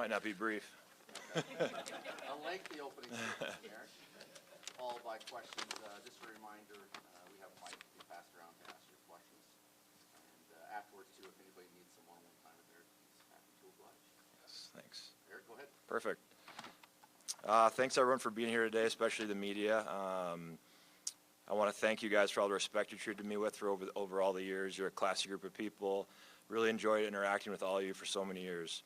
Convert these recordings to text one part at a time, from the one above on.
Might not be brief. A lengthy opening statement, Erik, followed by questions. Just a reminder, we have a mic to be passed around to ask your questions. And afterwards, too, if anybody needs some one-on-one time with Erik, he's happy to oblige. Yes, thanks. Erik, go ahead. Perfect. Thanks, everyone, for being here today, especially the media. I want to thank you guys for all the respect you treated me with for over all the years. You're a classy group of people. Really enjoyed interacting with all of you for so many years.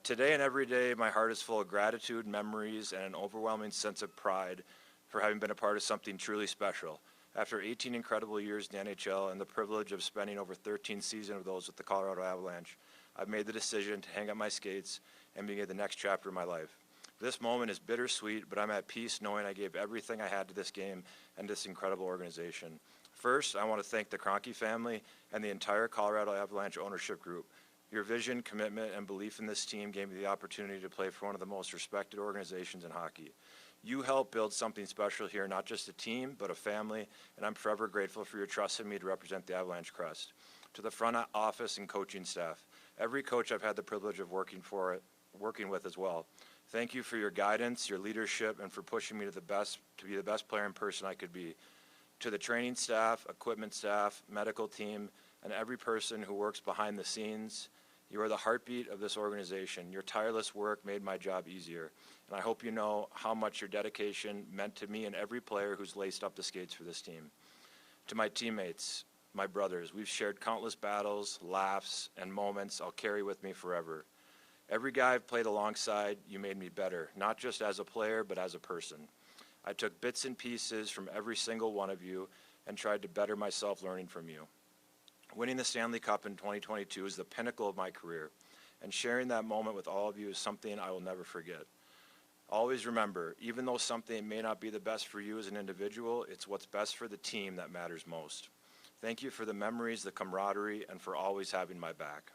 Today and every day, my heart is full of gratitude, memories, and an overwhelming sense of pride for having been a part of something truly special. After 18 incredible years in the NHL and the privilege of spending over 13 seasons of those with the Colorado Avalanche, I've made the decision to hang up my skates and begin the next chapter of my life. This moment is bittersweet, but I'm at peace knowing I gave everything I had to this game and this incredible organization. First, I want to thank the Kroenke family and the entire Colorado Avalanche ownership group. Your vision, commitment, and belief in this team gave me the opportunity to play for one of the most respected organizations in hockey. You helped build something special here, not just a team, but a family, and I'm forever grateful for your trust in me to represent the Avalanche crest. To the front office and coaching staff, every coach I've had the privilege of working with as well. Thank you for your guidance, your leadership, and for pushing me to be the best player and person I could be. To the training staff, equipment staff, medical team, and every person who works behind the scenes, you are the heartbeat of this organization. Your tireless work made my job easier, and I hope you know how much your dedication meant to me and every player who's laced up the skates for this team. To my teammates, my brothers, we've shared countless battles, laughs, and moments I'll carry with me forever. Every guy I've played alongside, you made me better, not just as a player, but as a person. I took bits and pieces from every single one of you and tried to better myself learning from you. Winning the Stanley Cup in 2022 is the pinnacle of my career, and sharing that moment with all of you is something I will never forget. Always remember, even though something may not be the best for you as an individual, it's what's best for the team that matters most. Thank you for the memories, the camaraderie, and for always having my back.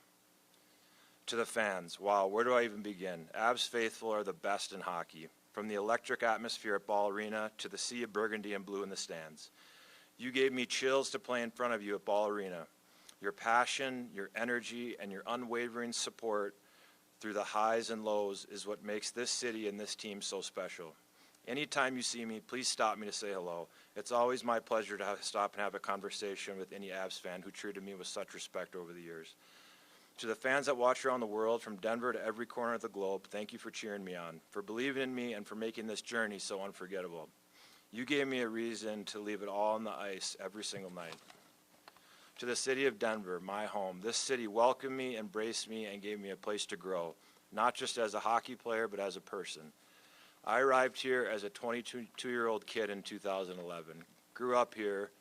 To the fans, wow, where do I even begin? Avs faithful are the best in hockey, from the electric atmosphere at Ball Arena to the sea of burgundy and blue in the stands. You gave me chills to play in front of you at Ball Arena. Your passion, your energy, and your unwavering support through the highs and lows is what makes this city and this team so special. Anytime you see me, please stop me to say hello. It's always my pleasure to stop and have a conversation with any Avs fan who treated me with such respect over the years. To the fans that watch around the world, from Denver to every corner of the globe, thank you for cheering me on, for believing in me, and for making this journey so unforgettable. You gave me a reason to leave it all on the ice every single night. To the city of Denver, my home, this city welcomed me, embraced me, and gave me a place to grow, not just as a hockey player, but as a person. I arrived here as a 22-year-old kid in 2011, grew up here,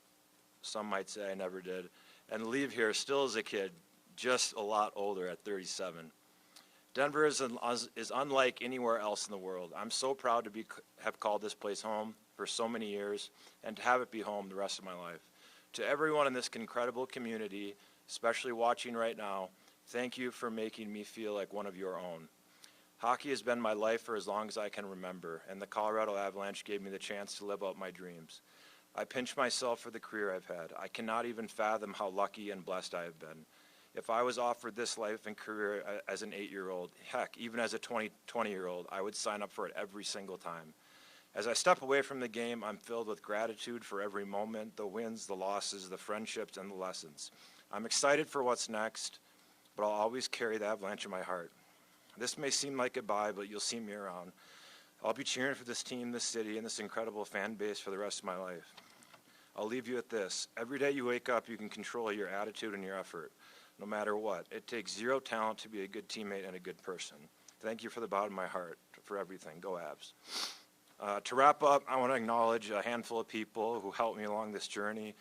some might say I never did, and leave here still as a kid, just a lot older at 37. Denver is unlike anywhere else in the world. I'm so proud to have called this place home for so many years and to have it be home the rest of my life. To everyone in this incredible community, especially watching right now, thank you for making me feel like one of your own. Hockey has been my life for as long as I can remember, and the Colorado Avalanche gave me the chance to live out my dreams. I pinch myself for the career I've had. I cannot even fathom how lucky and blessed I have been. If I was offered this life and career as an 8-year-old, heck, even as a 20-year-old, I would sign up for it every single time. As I step away from the game, I'm filled with gratitude for every moment, the wins, the losses, the friendships, and the lessons. I'm excited for what's next, but I'll always carry the Avalanche in my heart. This may seem like goodbye, but you'll see me around. I'll be cheering for this team, this city, and this incredible fan base for the rest of my life. I'll leave you with this. Every day you wake up, you can control your attitude and your effort. No matter what, it takes zero talent to be a good teammate and a good person. Thank you for the bottom of my heart, for everything. Go Avs. To wrap up, I want to acknowledge a handful of people who helped me along this journey.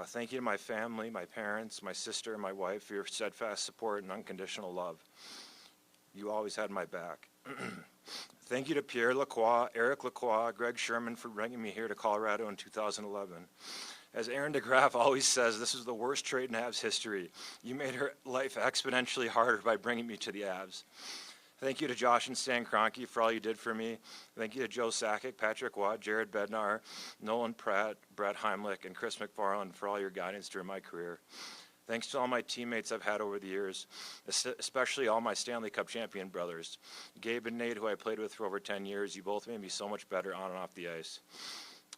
Thank you to my family, my parents, my sister, and my wife for your steadfast support and unconditional love. You always had my back. Thank you to Pierre Lacroix, Eric Lacroix, Greg Sherman for bringing me here to Colorado in 2011. As Aaron DeGraff always says, this is the worst trade in Avs history. You made her life exponentially harder by bringing me to the Avs. Thank you to Josh and Stan Kroenke for all you did for me. Thank you to Joe Sakic, Patrick Watt, Jared Bednar, Nolan Pratt, Brett Heimlich, and Chris McFarland for all your guidance during my career. Thanks to all my teammates I've had over the years, especially all my Stanley Cup champion brothers. Gabe and Nate, who I played with for over 10 years, you both made me so much better on and off the ice.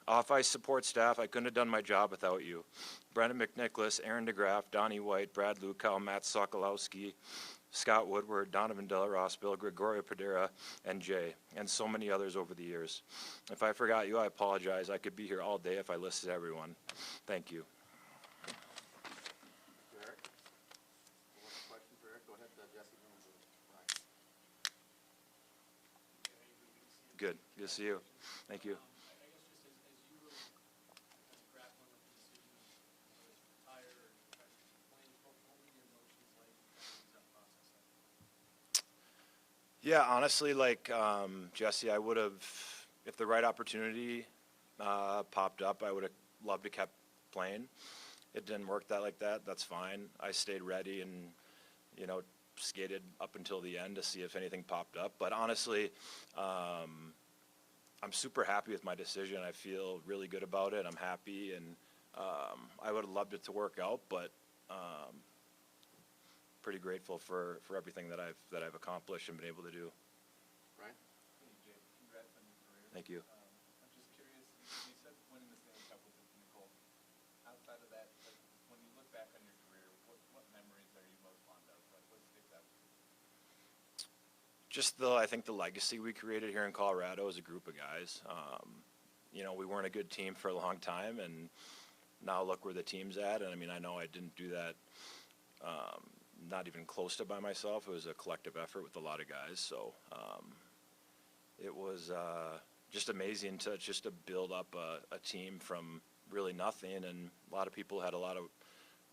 Off-ice support staff, I couldn't have done my job without you. Brendan McNicholas, Aaron DeGraff, Donnie White, Brad Lukow, Matt Sokolowski, Scott Woodward, Donovan Delaross, Bill Gregorio Padera, and Jay, and so many others over the years. If I forgot you, I apologize. I could be here all day if I listed everyone. Thank you. Eric? What's the question for Eric? Go ahead, Jesse. Good. Good to see you. Thank you. I guess just as you were kind of grappling with the decision of whether to retire or try to keep playing, what were your emotions like in that process? Yeah, honestly, like Jesse, I would have, if the right opportunity popped up, I would have loved to kept playing. It didn't work like that. That's fine. I stayed ready and, you know, skated up until the end to see if anything popped up. But honestly, I'm super happy with my decision. I feel really good about it. I'm happy, and I would have loved it to work out, but pretty grateful for everything that I've accomplished and been able to do. Right? Hey, Jay, congrats on your career. Thank you. I'm just curious, you said winning the Stanley Cup was Nicole. Outside of that, like, when you look back on your career, what memories are you most fond of? Like, what sticks out to you? Just I think the legacy we created here in Colorado as a group of guys. You know, we weren't a good team for a long time, and now look where the team's at. And I mean, I know I didn't do that, not even close to by myself. It was a collective effort with a lot of guys. So it was just amazing to build up a team from really nothing, and a lot of people had a lot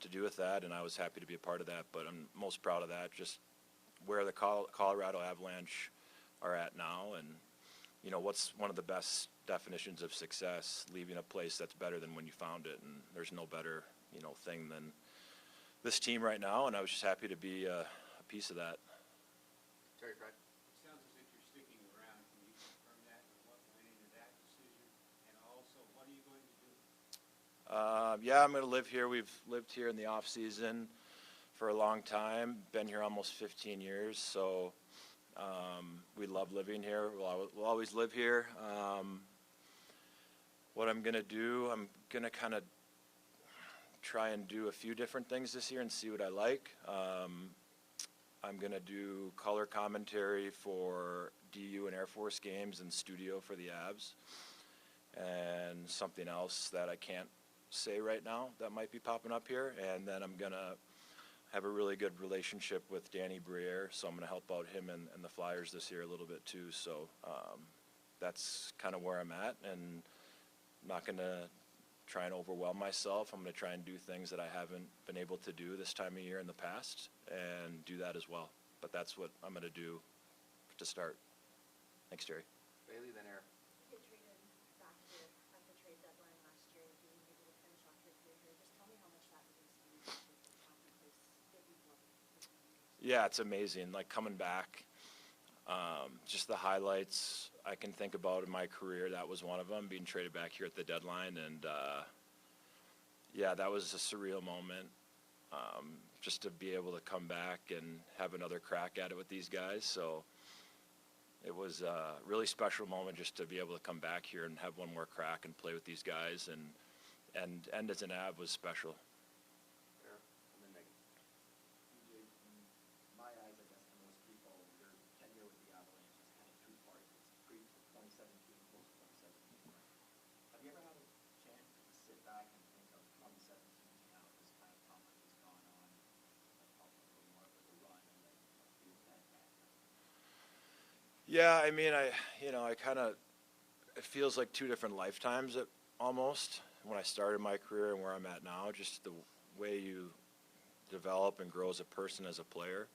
to do with that, and I was happy to be a part of that. But I'm most proud of that, just where the Colorado Avalanche are at now. And, you know, what's one of the best definitions of success? Leaving a place that's better than when you found it. And there's no better, you know, thing than this team right now. And I was just happy to be a piece of that. Terry Fred? It sounds as if you're sticking around. Can you confirm that, and what went into that decision? And also, what are you going to do? Yeah, I'm going to live here. We've lived here in the off season for a long time, been here almost 15 years, so we love living here. We'll always live here. What I'm going to do, I'm going to kind of try and do a few different things this year and see what I like. I'm going to do color commentary for DU and Air Force games and studio for the Avs. And something else that I can't say right now that might be popping up here. And then I'm going to have a really good relationship with Danny Briere, so I'm going to help out him and the Flyers this year a little bit too. So that's kind of where I'm at, and I'm not going to try and overwhelm myself. I'm going to try and do things that I haven't been able to do this time of year in the past and do that as well. But that's what I'm going to do to start. Thanks, Jerry. Bailey, then Eric. You get traded back here at the trade deadline last year, being able to finish off your career here. Just tell me how much that means to you, the happy place that you've loved for so many years. Yeah, it's amazing. Like coming back, just the highlights I can think about in my career. That was one of them, being traded back here at the deadline. And yeah, that was a surreal moment. Just to be able to come back and have another crack at it with these guys. So it was a really special moment just to be able to come back here and have one more crack and play with these guys. And end as an Av was special. Eric, and then Megan. DJ, in my eyes, I guess, to most people, your tenure with the Avalanche is kind of two parts. It's pre-2017, post-2017. Have you ever had a chance to sit back and think of 2017 now, this kind of how much has gone on, talk a little more about the run and then being that back? Yeah, I mean, it feels like two different lifetimes almost, when I started my career and where I'm at now, just the way you develop and grow as a person, as a player.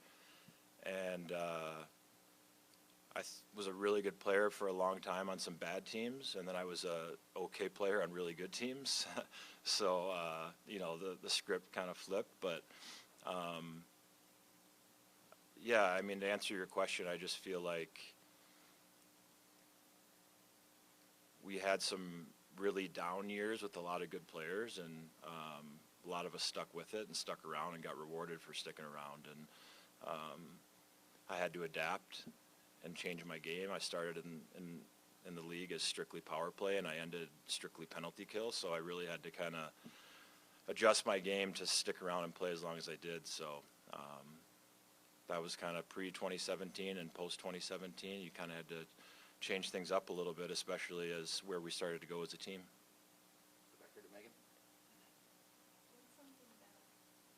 And I was a really good player for a long time on some bad teams, and then I was a okay player on really good teams. So, the script kind of flipped. But, yeah, I mean, to answer your question, I just feel like we had some really down years with a lot of good players, and a lot of us stuck with it and stuck around and got rewarded for sticking around. And I had to adapt and change my game. I started in the league as strictly power play, and I ended strictly penalty kill. So I really had to kind of adjust my game to stick around and play as long as I did. So that was kind of pre-2017 and post-2017. You kind of had to change things up a little bit, especially as where we started to go as a team. Back here to Megan. What's something that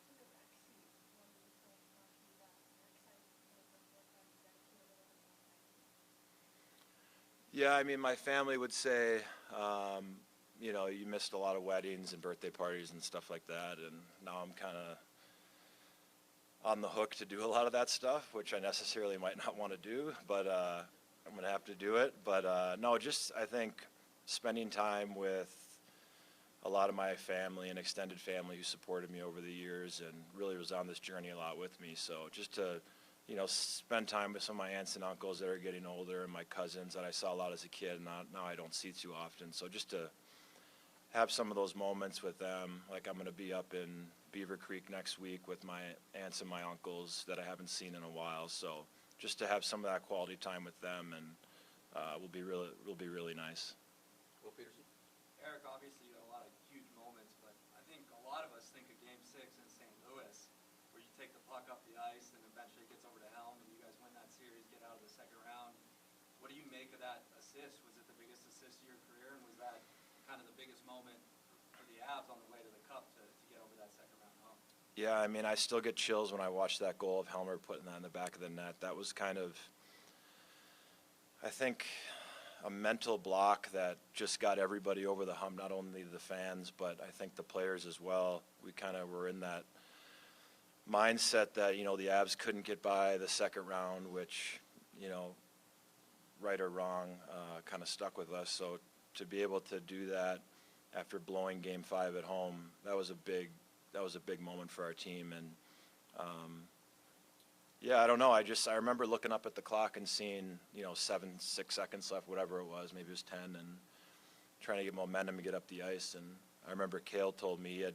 took a backseat when you played hockey that you're excited to play with your friends dedicate a little bit more time to? Yeah, I mean, my family would say, you know, you missed a lot of weddings and birthday parties and stuff like that, and now I'm kind of on the hook to do a lot of that stuff, which I necessarily might not want to do, but I'm going to have to do it. But no, just I think spending time with a lot of my family and extended family who supported me over the years and really was on this journey a lot with me. So just to, you know, spend time with some of my aunts and uncles that are getting older and my cousins that I saw a lot as a kid, and now I don't see too often. So just to have some of those moments with them, like I'm going to be up in Beaver Creek next week with my aunts and my uncles that I haven't seen in a while. So just to have some of that quality time with them and will be really nice. Will Peterson. Erik, obviously you had a lot of huge moments, but I think a lot of us think of Game 6 in St. Louis, where you take the puck up the ice and eventually it gets over to Helm and you guys win that series, get out of the second round. What do you make of that assist? Was it the biggest assist of your career, and was that kind of the biggest moment for the Avs on the way to the Cup to get over that second round hump? Yeah, I mean, I still get chills when I watch that goal of Helmer putting that in the back of the net. That was kind of, I think, a mental block that just got everybody over the hump, not only the fans, but I think the players as well. We kind of were in that mindset that, you know, the Avs couldn't get by the second round, which, you know, right or wrong, kind of stuck with us. So to be able to do that after blowing Game 5 at home, that was a big moment for our team. And yeah, I don't know. I remember looking up at the clock and seeing, you know, 6 seconds left, whatever it was, maybe it was 10, and trying to get momentum to get up the ice. And I remember Cale told me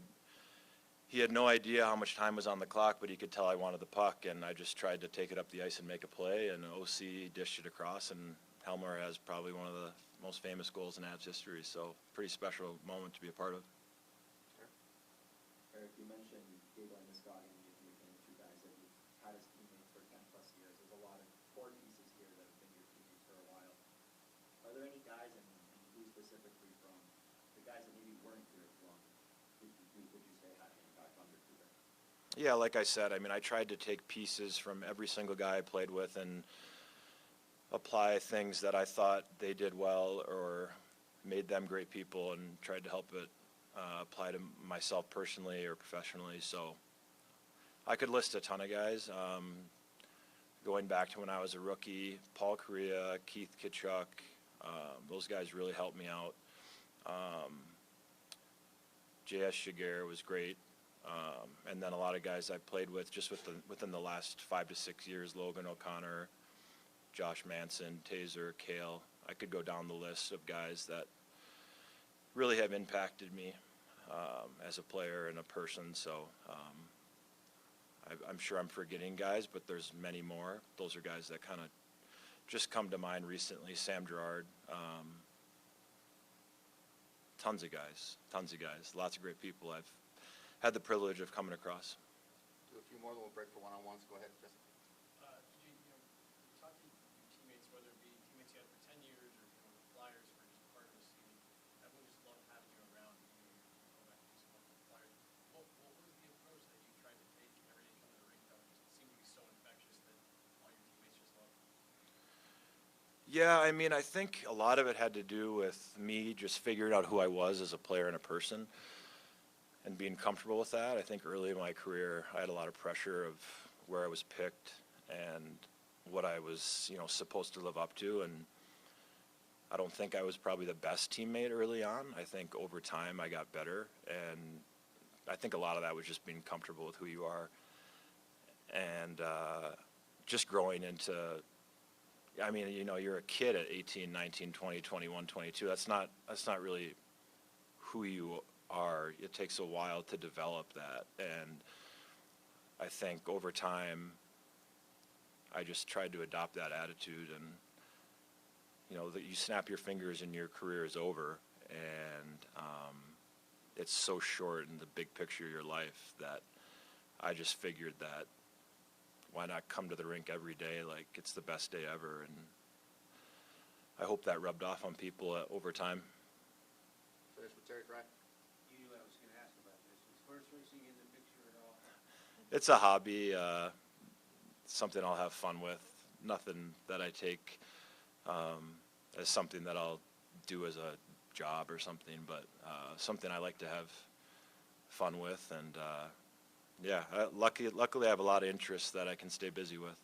he had no idea how much time was on the clock, but he could tell I wanted the puck, and I just tried to take it up the ice and make a play, and OC dished it across, and Helmer has probably one of the most famous goals in Avs history. So pretty special moment to be a part of. Erik, you mentioned Gabe Landeskog and you became two guys that you've had as teammates for 10 plus years. There's a lot of core pieces here that have been your teammates for a while. Are there any guys, and who specifically from the guys that maybe weren't here as long, would you say had an impact on your career? Yeah, like I said, I mean, I tried to take pieces from every single guy I played with and apply things that I thought they did well or made them great people, and tried to help it apply to myself personally or professionally. So I could list a ton of guys. Going back to when I was a rookie, Paul Kariya, Keith Tkachuk, those guys really helped me out. J.S. Shiger was great. And then a lot of guys I played with just within the last 5 to 6 years, Logan O'Connor, Josh Manson, Taser, Cale. I could go down the list of guys that really have impacted me as a player and a person. So I'm sure I'm forgetting guys, but there's many more. Those are guys that kind of just come to mind recently. Sam Girard, tons of guys, lots of great people I've had the privilege of coming across. Do a few more, then we'll break for one-on-ones. Go ahead, Jesse. Did you talk to your teammates, whether it be teammates you had for 10 years or the Flyers for just part of the season? Everyone just loved having you around. Go back to some of the Flyers. What was the approach that you tried to take every day coming to the rink that just seemed to be so infectious that all your teammates just loved? Yeah, I mean, I think a lot of it had to do with me just figuring out who I was as a player and a person and being comfortable with that. I think early in my career, I had a lot of pressure of where I was picked and what I was, you know, supposed to live up to. And I don't think I was probably the best teammate early on. I think over time I got better. And I think a lot of that was just being comfortable with who you are and just growing into, I mean, you know, you're a kid at 18, 19, 20, 21, 22. That's not really who you it takes a while to develop that. And I think over time, I just tried to adopt that attitude, and that you snap your fingers and your career is over, and it's so short in the big picture of your life that I just figured that why not come to the rink every day like it's the best day ever, and I hope that rubbed off on people over time. Finish with Terry Fry. You knew I was gonna ask about this. Is horse racing in the picture at all? It's a hobby, something I'll have fun with. Nothing that I take as something that I'll do as a job or something, but something I like to have fun with. And luckily I have a lot of interests that I can stay busy with.